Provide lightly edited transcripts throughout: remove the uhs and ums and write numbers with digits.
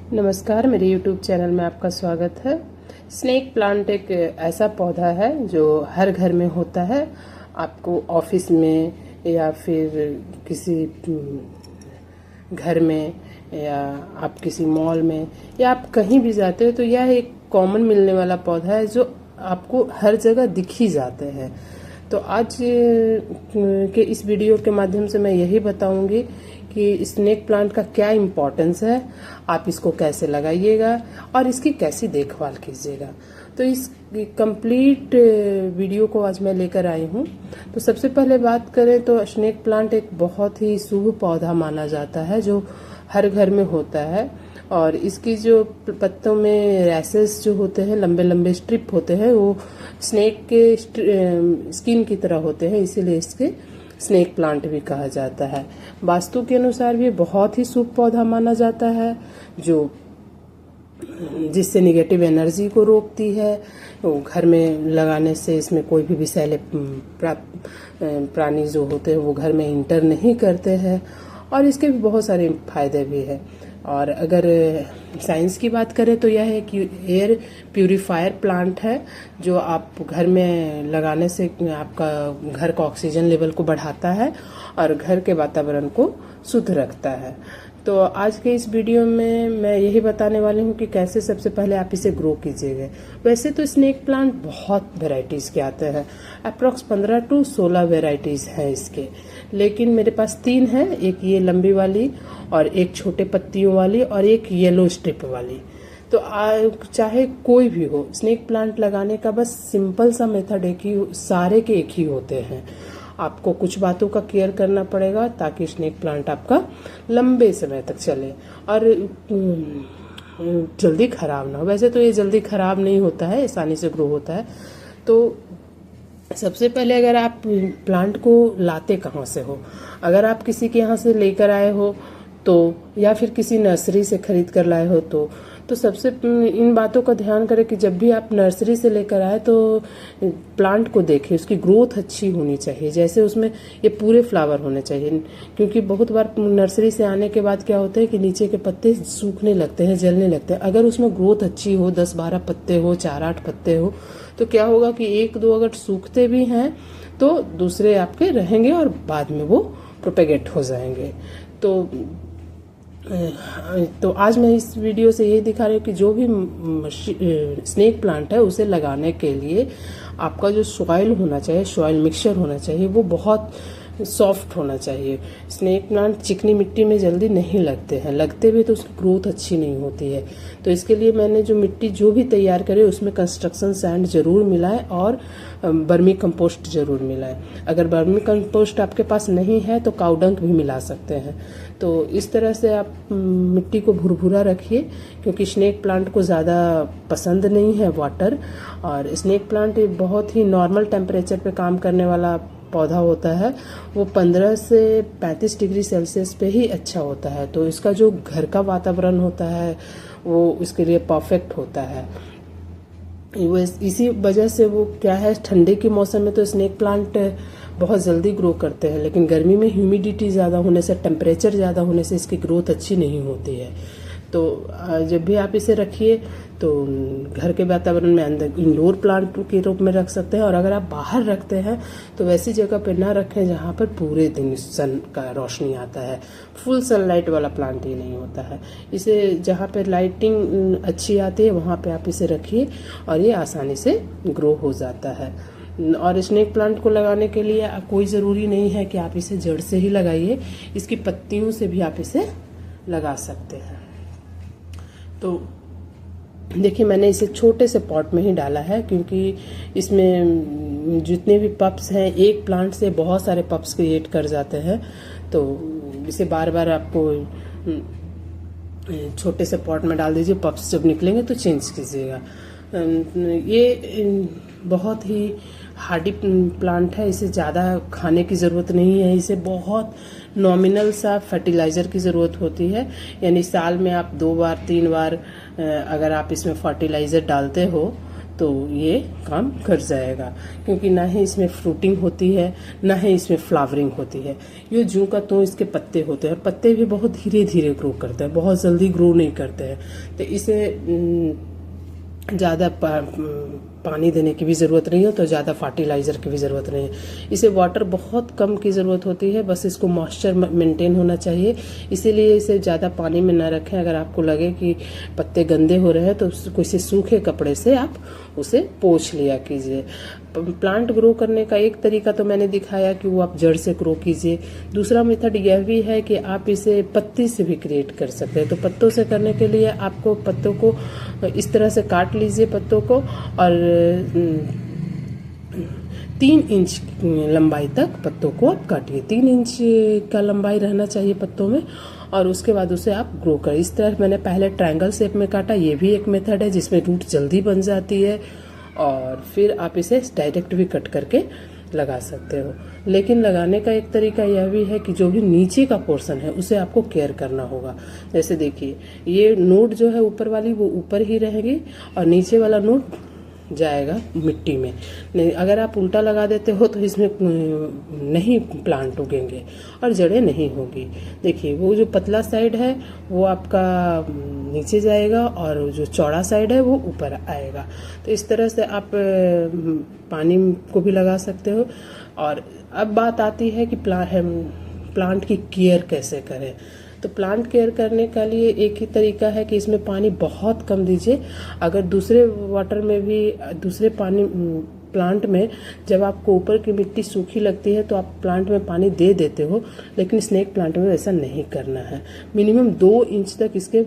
नमस्कार, मेरे YouTube channel में आपका स्वागत है। स्नेक प्लांट एक ऐसा पौधा है जो हर घर में होता है। आपको ऑफिस में या फिर किसी घर में या आप किसी मॉल में या आप कहीं भी जाते हो तो यह एक कॉमन मिलने वाला पौधा है जो आपको हर जगह दिख ही जाते हैं। तो आज के इस वीडियो के माध्यम से मैं यही बताऊंगी कि स्नेक प्लांट का क्या इम्पोर्टेंस है, आप इसको कैसे लगाइएगा और इसकी कैसी देखभाल कीजिएगा। तो इस कंप्लीट वीडियो को आज मैं लेकर आई हूँ। तो सबसे पहले बात करें तो स्नेक प्लांट एक बहुत ही शुभ पौधा माना जाता है जो हर घर में होता है। और इसकी जो पत्तों में रैसेस जो होते हैं, लंबे लंबे स्ट्रिप होते हैं, वो स्नेक के स्किन की तरह होते हैं, इसीलिए इसके स्नेक प्लांट भी कहा जाता है। वास्तु के अनुसार भी बहुत ही शुभ पौधा माना जाता है जो जिससे निगेटिव एनर्जी को रोकती है। घर में लगाने से इसमें कोई भी विषैले प्राणी जो होते हैं वो घर में इंटर नहीं करते हैं और इसके भी बहुत सारे फायदे भी हैं। और अगर साइंस की बात करें तो यह एक एयर प्यूरीफायर प्लांट है जो आप घर में लगाने से आपका घर का ऑक्सीजन लेवल को बढ़ाता है और घर के वातावरण को शुद्ध रखता है। तो आज के इस वीडियो में मैं यही बताने वाली हूँ कि कैसे सबसे पहले आप इसे ग्रो कीजिएगा। वैसे तो स्नेक प्लांट बहुत वेराइटीज़ के आते हैं, अप्रॉक्स 15 से 16 वेराइटीज़ हैं इसके, लेकिन मेरे पास 3 हैं। एक ये लंबी वाली और एक छोटे पत्तियों वाली और एक येलो स्ट्रिप वाली। तो चाहे कोई भी हो, स्नेक प्लांट लगाने का बस सिंपल सा मेथड एक ही, सारे के एक ही होते हैं। आपको कुछ बातों का केयर करना पड़ेगा ताकि स्नेक प्लांट आपका लंबे समय तक चले और जल्दी खराब ना हो। वैसे तो ये जल्दी खराब नहीं होता है, आसानी से ग्रो होता है। तो सबसे पहले अगर आप प्लांट को लाते कहाँ से हो, अगर आप किसी के यहाँ से लेकर आए हो तो या फिर किसी नर्सरी से खरीद कर लाए हो तो सबसे इन बातों का ध्यान करें कि जब भी आप नर्सरी से लेकर आए तो प्लांट को देखें, उसकी ग्रोथ अच्छी होनी चाहिए। जैसे उसमें ये पूरे फ्लावर होने चाहिए, क्योंकि बहुत बार नर्सरी से आने के बाद क्या होता है कि नीचे के पत्ते सूखने लगते हैं, जलने लगते हैं। अगर उसमें ग्रोथ अच्छी हो, 10-12 पत्ते हो, 4-8 पत्ते हो, तो क्या होगा कि 1-2 अगर सूखते भी हैं तो दूसरे आपके रहेंगे और बाद में वो प्रोपेगेट हो जाएंगे। तो आज मैं इस वीडियो से यही दिखा रही हूँ कि जो भी स्नेक प्लांट है उसे लगाने के लिए आपका जो सॉइल होना चाहिए, सॉइल मिक्सचर होना चाहिए, वो बहुत सॉफ्ट होना चाहिए। स्नेक प्लांट चिकनी मिट्टी में जल्दी नहीं लगते हैं, लगते भी तो उसकी ग्रोथ अच्छी नहीं होती है। तो इसके लिए मैंने जो मिट्टी जो भी तैयार करे उसमें कंस्ट्रक्शन सैंड जरूर मिलाएं और बर्मी कंपोस्ट जरूर मिलाएं। अगर बर्मी कंपोस्ट आपके पास नहीं है तो काउडंग भी मिला सकते हैं। तो इस तरह से आप मिट्टी को भुरभुरा रखिए, क्योंकि स्नेक प्लांट को ज़्यादा पसंद नहीं है वाटर। और स्नेक प्लांट बहुत ही नॉर्मल टेम्परेचर पे काम करने वाला पौधा होता है, वो 15 से 35 डिग्री सेल्सियस पे ही अच्छा होता है। तो इसका जो घर का वातावरण होता है वो इसके लिए परफेक्ट होता है। इसी वजह से वो क्या है, ठंडे के मौसम में तो स्नेक प्लांट बहुत जल्दी ग्रो करते हैं, लेकिन गर्मी में ह्यूमिडिटी ज़्यादा होने से, टेम्परेचर ज़्यादा होने से इसकी ग्रोथ अच्छी नहीं होती है। तो जब भी आप इसे रखिए तो घर के वातावरण में अंदर इंडोर प्लांट के रूप में रख सकते हैं। और अगर आप बाहर रखते हैं तो वैसी जगह पर ना रखें जहाँ पर पूरे दिन सन का रोशनी आता है। फुल सनलाइट वाला प्लांट ही नहीं होता है। इसे जहाँ पर लाइटिंग अच्छी आती है वहाँ पे आप इसे रखिए और ये आसानी से ग्रो हो जाता है। और स्नेक प्लांट को लगाने के लिए कोई ज़रूरी नहीं है कि आप इसे जड़ से ही लगाइए, इसकी पत्तियों से भी आप इसे लगा सकते हैं। तो देखिए, मैंने इसे छोटे से पॉट में ही डाला है, क्योंकि इसमें जितने भी पप्स हैं, एक प्लांट से बहुत सारे पप्स क्रिएट कर जाते हैं। तो इसे बार बार आपको छोटे से पॉट में डाल दीजिए, पप्स जब निकलेंगे तो चेंज कीजिएगा। ये बहुत ही हार्डी प्लांट है, इसे ज़्यादा खाने की ज़रूरत नहीं है। इसे बहुत नॉमिनल सा फर्टिलाइज़र की ज़रूरत होती है, यानी साल में आप 2 बार 3 बार अगर आप इसमें फर्टिलाइज़र डालते हो तो ये काम कर जाएगा, क्योंकि ना ही इसमें फ्रूटिंग होती है ना ही इसमें फ्लावरिंग होती है। ये जूं का तो इसके पत्ते होते हैं, पत्ते भी बहुत धीरे धीरे ग्रो करते हैं, बहुत जल्दी ग्रो नहीं करते हैं। तो इसे ज़्यादा पानी देने की भी ज़रूरत नहीं है, तो ज़्यादा फर्टिलाइज़र की भी ज़रूरत नहीं है। इसे वाटर बहुत कम की ज़रूरत होती है, बस इसको मॉइस्चर मेंटेन होना चाहिए। इसीलिए इसे ज़्यादा पानी में ना रखें। अगर आपको लगे कि पत्ते गंदे हो रहे हैं तो किसी सूखे कपड़े से आप उसे पोंछ लिया कीजिए। प्लांट ग्रो करने का एक तरीका तो मैंने दिखाया कि वो आप जड़ से ग्रो कीजिए। दूसरा मेथड यह भी है कि आप इसे पत्ती से भी क्रिएट कर सकते हैं। तो पत्तों से करने के लिए आपको पत्तों को इस तरह से काट लीजिए पत्तों को, और 3 इंच लंबाई तक पत्तों को आप काटिए। 3 इंच का लंबाई रहना चाहिए पत्तों में, और उसके बाद उसे आप ग्रो करें। इस तरह मैंने पहले ट्रायंगल शेप में काटा, ये भी एक मेथड है जिसमें रूट जल्दी बन जाती है। और फिर आप इसे डायरेक्ट भी कट करके लगा सकते हो। लेकिन लगाने का एक तरीका यह भी है कि जो भी नीचे का पोर्शन है उसे आपको केयर करना होगा। जैसे देखिए, ये नोड जो है ऊपर वाली वो ऊपर ही रहेगी और नीचे वाला नोड जाएगा मिट्टी में। नहीं, अगर आप उल्टा लगा देते हो तो इसमें नहीं प्लांट उगेंगे और जड़ें नहीं होगी। देखिए, वो जो पतला साइड है वो आपका नीचे जाएगा और जो चौड़ा साइड है वो ऊपर आएगा। तो इस तरह से आप पानी को भी लगा सकते हो। और अब बात आती है कि प्लांट की केयर कैसे करें। तो प्लांट केयर करने के लिए एक ही तरीका है कि इसमें पानी बहुत कम दीजिए। अगर दूसरे वाटर में भी दूसरे पानी प्लांट में जब आपको ऊपर की मिट्टी सूखी लगती है तो आप प्लांट में पानी दे देते हो, लेकिन स्नेक प्लांट में ऐसा नहीं करना है। मिनिमम 2 इंच तक इसके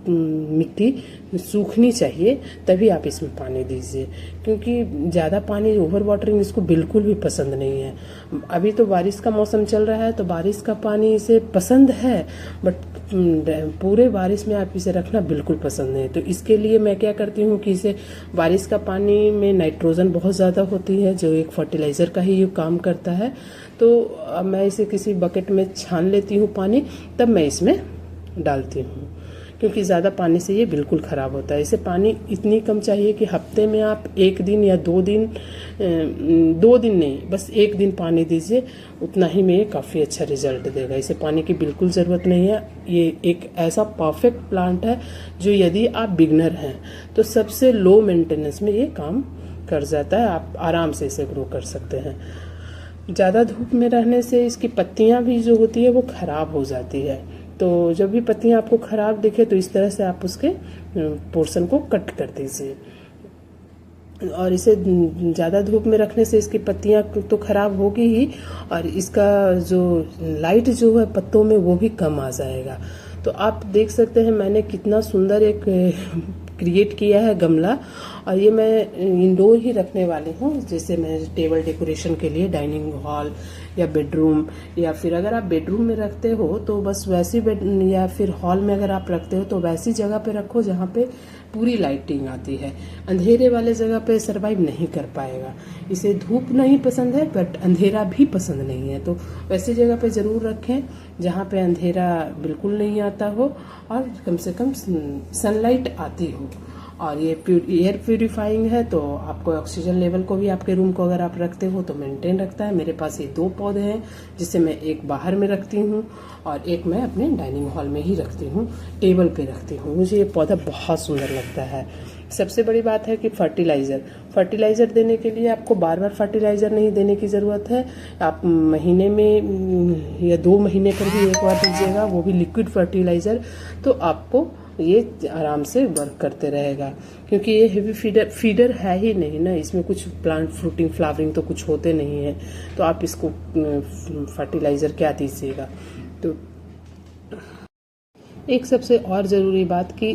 मिट्टी सूखनी चाहिए, तभी आप इसमें पानी दीजिए, क्योंकि ज़्यादा पानी ओवर वाटरिंग इसको बिल्कुल भी पसंद नहीं है। अभी तो बारिश का मौसम चल रहा है तो बारिश का पानी इसे पसंद है, बट पूरे बारिश में आप इसे रखना बिल्कुल पसंद नहीं। तो इसके लिए मैं क्या करती हूँ कि इसे बारिश का पानी में नाइट्रोजन बहुत ज़्यादा होती है, जो एक फर्टिलाइज़र का ही ये काम करता है। तो मैं इसे किसी बकेट में छान लेती हूँ पानी, तब मैं इसमें डालती हूँ, क्योंकि ज़्यादा पानी से ये बिल्कुल ख़राब होता है। इसे पानी इतनी कम चाहिए कि हफ्ते में आप 1 दिन या 2 दिन 2 दिन नहीं, बस 1 दिन पानी दीजिए, उतना ही में ये काफ़ी अच्छा रिजल्ट देगा। इसे पानी की बिल्कुल ज़रूरत नहीं है। ये एक ऐसा परफेक्ट प्लांट है जो यदि आप बिगनर हैं तो सबसे लो मेंटेनेंस में ये काम कर जाता है। आप आराम से इसे ग्रो कर सकते हैं। ज़्यादा धूप में रहने से इसकी पत्तियाँ भी जो होती है वो ख़राब हो जाती है। तो जब भी पत्तियाँ आपको ख़राब दिखे तो इस तरह से आप उसके पोर्शन को कट कर दीजिए। और इसे ज़्यादा धूप में रखने से इसकी पत्तियाँ तो ख़राब होगी ही, और इसका जो लाइट जो है पत्तों में वो भी कम आ जाएगा। तो आप देख सकते हैं मैंने कितना सुंदर एक क्रिएट किया है गमला, और ये मैं इंडोर ही रखने वाली हूँ। जैसे मैं टेबल डेकोरेशन के लिए डाइनिंग हॉल या बेडरूम, या फिर अगर आप बेडरूम में रखते हो तो बस वैसी बेड, या फिर हॉल में अगर आप रखते हो तो वैसी जगह पे रखो जहाँ पे पूरी लाइटिंग आती है। अंधेरे वाले जगह पे सरवाइव नहीं कर पाएगा। इसे धूप नहीं पसंद है बट अंधेरा भी पसंद नहीं है, तो वैसी जगह पे ज़रूर रखें जहाँ पे अंधेरा बिल्कुल नहीं आता हो और कम से कम सनलाइट आती हो। और ये एयर प्यूरिफाइंग है, तो आपको ऑक्सीजन लेवल को भी आपके रूम को अगर आप रखते हो तो मेंटेन रखता है। मेरे पास ये 2 पौधे हैं, जिससे मैं एक बाहर में रखती हूँ और एक मैं अपने डाइनिंग हॉल में ही रखती हूँ, टेबल पे रखती हूँ। मुझे ये पौधा बहुत सुंदर लगता है। सबसे बड़ी बात है कि फर्टिलाइज़र देने के लिए आपको बार बार फर्टिलाइज़र नहीं देने की ज़रूरत है। आप महीने में या 2 महीने पर भी एक बार दीजिएगा, वो भी लिक्विड फर्टिलाइज़र। तो आपको ये आराम से वर्क करते रहेगा, क्योंकि ये हेवी फीडर है ही नहीं ना, इसमें कुछ प्लांट फ्रूटिंग फ्लावरिंग तो कुछ होते नहीं है। तो आप इसको फर्टिलाइज़र क्या दीजिएगा। तो एक सबसे और ज़रूरी बात कि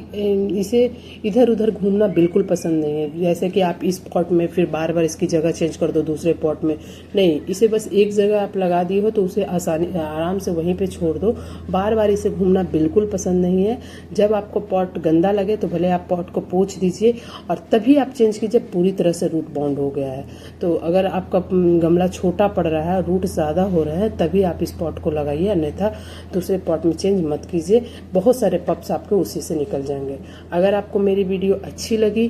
इसे इधर उधर घूमना बिल्कुल पसंद नहीं है। जैसे कि आप इस पॉट में फिर बार बार इसकी जगह चेंज कर दो दूसरे पॉट में, नहीं, इसे बस एक जगह आप लगा दी हो तो उसे आराम से वहीं पे छोड़ दो। बार बार इसे घूमना बिल्कुल पसंद नहीं है। जब आपको पॉट गंदा लगे तो भले आप पॉट को पोंछ दीजिए और तभी आप चेंज कीजिए, पूरी तरह से रूट बाउंड हो गया है। तो अगर आपका गमला छोटा पड़ रहा है, रूट ज़्यादा हो रहा है, तभी आप इस पॉट को लगाइए, अन्यथा दूसरे पॉट में चेंज मत कीजिए। बहुत सारे पप्स आपके उसी से निकल जाएंगे। अगर आपको मेरी वीडियो अच्छी लगी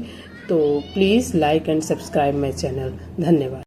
तो please like and subscribe my channel. धन्यवाद।